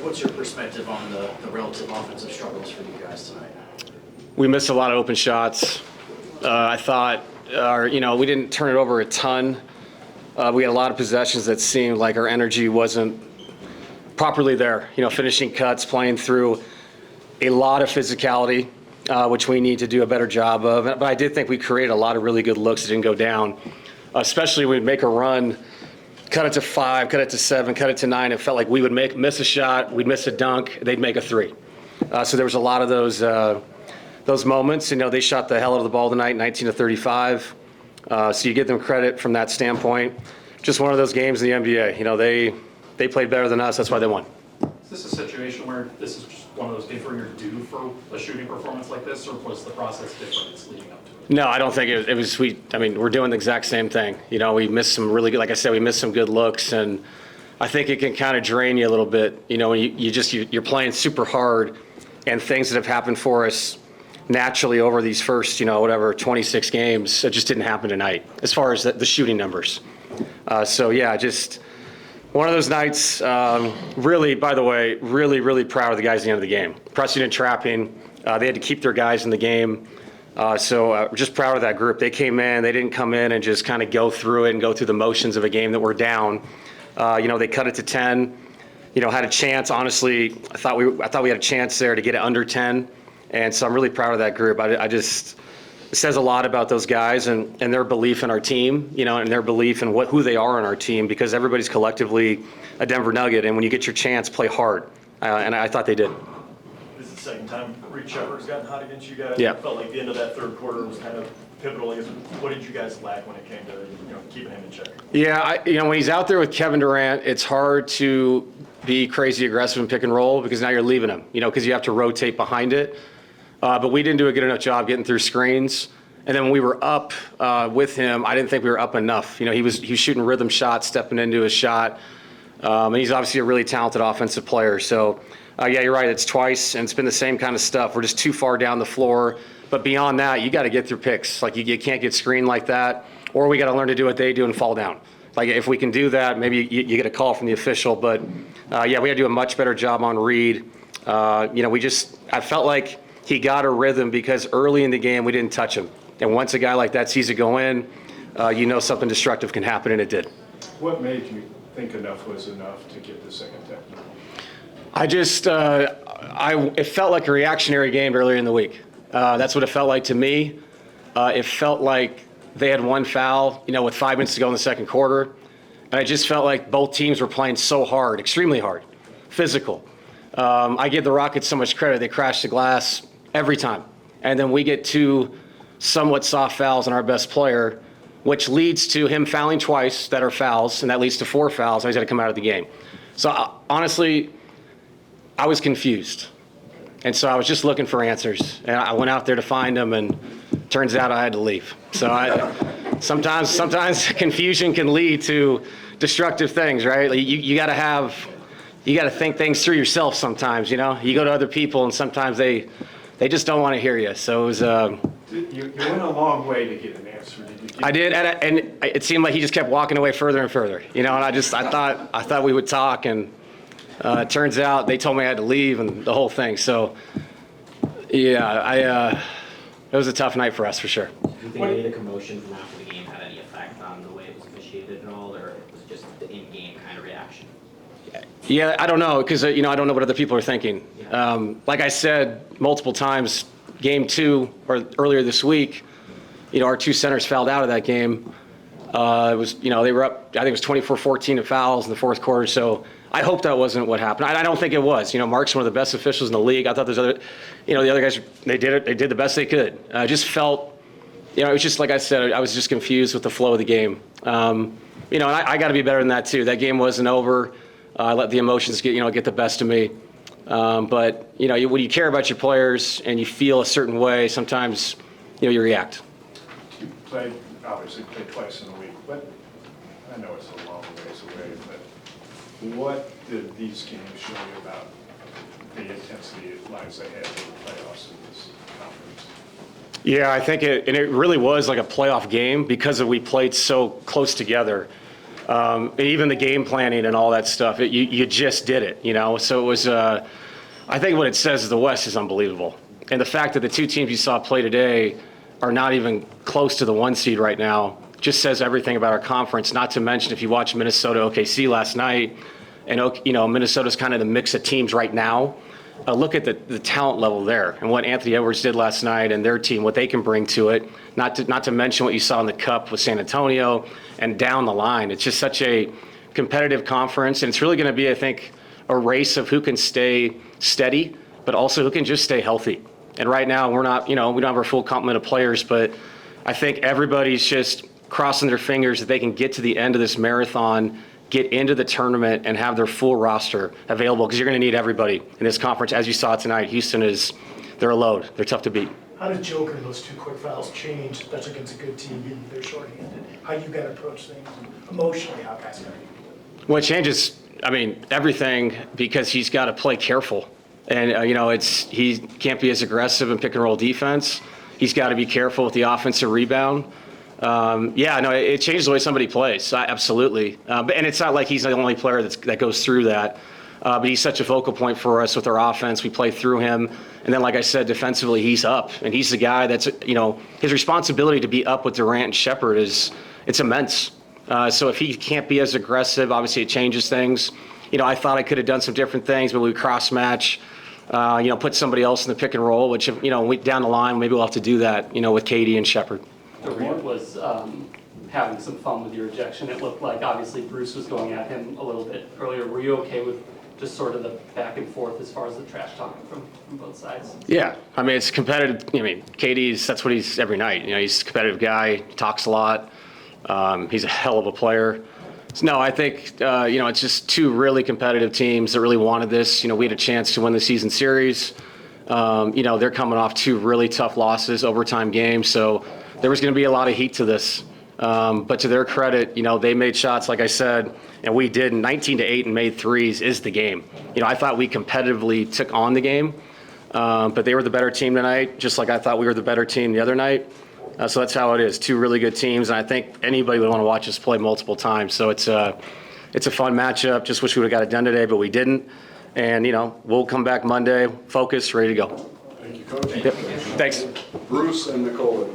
What's your perspective on the relative offensive struggles for you guys tonight? We missed a lot of open shots. I thought, we didn't turn it over a ton. We had a lot of possessions that seemed like our energy wasn't properly there. Finishing cuts, playing through a lot of physicality, which we need to do a better job of. But I did think we created a lot of really good looks that didn't go down, especially when we'd make a run, cut it to 5, cut it to 7, cut it to 9. It felt like we would miss a shot, we'd miss a dunk, they'd make a 3. So there was a lot of those moments. They shot the hell out of the ball tonight, 19 to 35. So you give them credit from that standpoint. Just one of those games in the NBA. They played better than us. That's why they won. Is this a situation where this is just one of those games where you're due for a shooting performance like this, or was the process different leading up to it? No, I don't think it was sweet. I mean, we're doing the exact same thing. We missed some really good, like I said, we missed some good looks, and I think it can kind of drain you a little bit. When you're playing super hard, and things that have happened for us naturally over these first, 26 games, it just didn't happen tonight as far as the shooting numbers. Just one of those nights. Really, by the way, really, really proud of the guys at the end of the game. Pressing and trapping, they had to keep their guys in the game. We're just proud of that group. They came in, they didn't come in and just kind of go through it and go through the motions of a game that we're down. They cut it to 10, had a chance. Honestly, I thought we had a chance there to get it under 10. And so I'm really proud of that group. It says a lot about those guys and their belief in our team, and their belief in who they are on our team, because everybody's collectively a Denver Nugget. And when you get your chance, play hard. And I thought they did. This is the second time Reed Shepard's gotten hot against you guys. Yeah. It felt like the end of that third quarter was kind of pivotal. What did you guys lack when it came to keeping him in check? Yeah, when he's out there with Kevin Durant, it's hard to be crazy aggressive and pick and roll because now you're leaving him, because you have to rotate behind it. But we didn't do a good enough job getting through screens. And then when we were up with him, I didn't think we were up enough. He was shooting rhythm shots, stepping into his shot. And he's obviously a really talented offensive player. So, you're right. It's twice, and it's been the same kind of stuff. We're just too far down the floor. But beyond that, you got to get through picks. Like, you can't get screened like that. Or we got to learn to do what they do and fall down. Like, if we can do that, maybe you get a call from the official. But, we had to do a much better job on Reed. I felt like he got a rhythm because early in the game we didn't touch him. And once a guy like that sees it go in, something destructive can happen, and it did. What made you think enough was enough to get the second technical? It felt like a reactionary game earlier in the week. That's what it felt like to me. It felt like they had one foul, with 5 minutes to go in the second quarter. And I just felt like both teams were playing so hard, extremely hard, physical. I give the Rockets so much credit. They crash the glass every time. And then we get 2 somewhat soft fouls on our best player, which leads to him fouling twice that are fouls, and that leads to 4 fouls. He's got to come out of the game. So honestly, I was confused. And so I was just looking for answers. And I went out there to find them, and turns out I had to leave. So sometimes confusion can lead to destructive things, right? You got to think things through yourself sometimes, You go to other people, and sometimes they just don't want to hear you. So it was. You went a long way to get an answer. I did, and it seemed like he just kept walking away further and further. And I thought we would talk, and it turns out they told me I had to leave, and the whole thing. So, it was a tough night for us for sure. Do you think any of the commotion from after the game had any effect on the way it was officiated at all, or was it just the in-game kind of reaction? Yeah, I don't know, because I don't know what other people are thinking. Yeah. Like I said multiple times, game 2 or earlier this week, our 2 centers fouled out of that game. It was, they were up. I think it was 24-14 in fouls in the fourth quarter. So I hope that wasn't what happened. I don't think it was. Mark's one of the best officials in the league. I thought there's other, the other guys, they did it. They did the best they could. I just felt, it was just like I said. I was just confused with the flow of the game. And I got to be better than that too. That game wasn't over. I let the emotions get the best of me. But when you care about your players and you feel a certain way, sometimes you react. You obviously played twice in a week, but I know it's a long ways away. But what did these games show you about the intensity that lies ahead of the playoffs in this conference? Yeah, I think it really was like a playoff game because we played so close together. And even the game planning and all that stuff, you just did it, you know? So it was, I think what it says is the West is unbelievable. And the fact that the two teams you saw play today are not even close to the 1 seed right now just says everything about our conference, not to mention if you watch Minnesota OKC last night, and you know, Minnesota's kind of the mix of teams right now. Look at the talent level there and what Anthony Edwards did last night and their team, what they can bring to it. Not to mention what you saw in the Cup with San Antonio and down the line. It's just such a competitive conference, and it's really going to be, I think, a race of who can stay steady, but also who can just stay healthy. And right now, we're not, you know, we don't have our full complement of players, but I think everybody's just crossing their fingers that they can get to the end of this marathon, get into the tournament, and have their full roster available, because you're going to need everybody in this conference. As you saw tonight, Houston they're a load. They're tough to beat. How did Joker, those 2 quick fouls, change, especially against a good team, even if they're shorthanded? How you got to approach things, and emotionally, how guys got to do it? Well, it changes, I mean, everything, because he's got to play careful. And, you know, he can't be as aggressive in pick and roll defense. He's got to be careful with the offensive rebound. Yeah, no, it changes the way somebody plays, absolutely. And it's not like he's the only player that goes through that. But he's such a focal point for us with our offense. We play through him. And then, like I said, defensively, he's up. And he's the guy that's, you know, his responsibility to be up with Durant and Shepard it's immense. So if he can't be as aggressive, obviously it changes things. You know, I thought I could have done some different things, but we cross-match, you know, put somebody else in the pick and roll, which, you know, down the line, maybe we'll have to do that, you know, with KD and Shepard. Durant was having some fun with your ejection. It looked like obviously Bruce was going at him a little bit earlier. Were you okay with just sort of the back and forth as far as the trash talking from both sides? Yeah, I mean, it's competitive. I mean, that's what he's every night. You know, he's a competitive guy, talks a lot. He's a hell of a player. So, no, I think, you know, it's just 2 really competitive teams that really wanted this. You know, we had a chance to win the season series. You know, they're coming off 2 really tough losses, overtime games. So there was going to be a lot of heat to this. But to their credit, you know, they made shots, like I said, and we did. 19-8 and made threes is the game. You know, I thought we competitively took on the game, but they were the better team tonight, just like I thought we were the better team the other night. So that's how it is. 2 really good teams, and I think anybody would want to watch us play multiple times. So it's a fun matchup. Just wish we would have got it done today, but we didn't. And, you know, we'll come back Monday, focused, ready to go. Thank you, Coach. Yep. Thanks. Bruce and Nicole.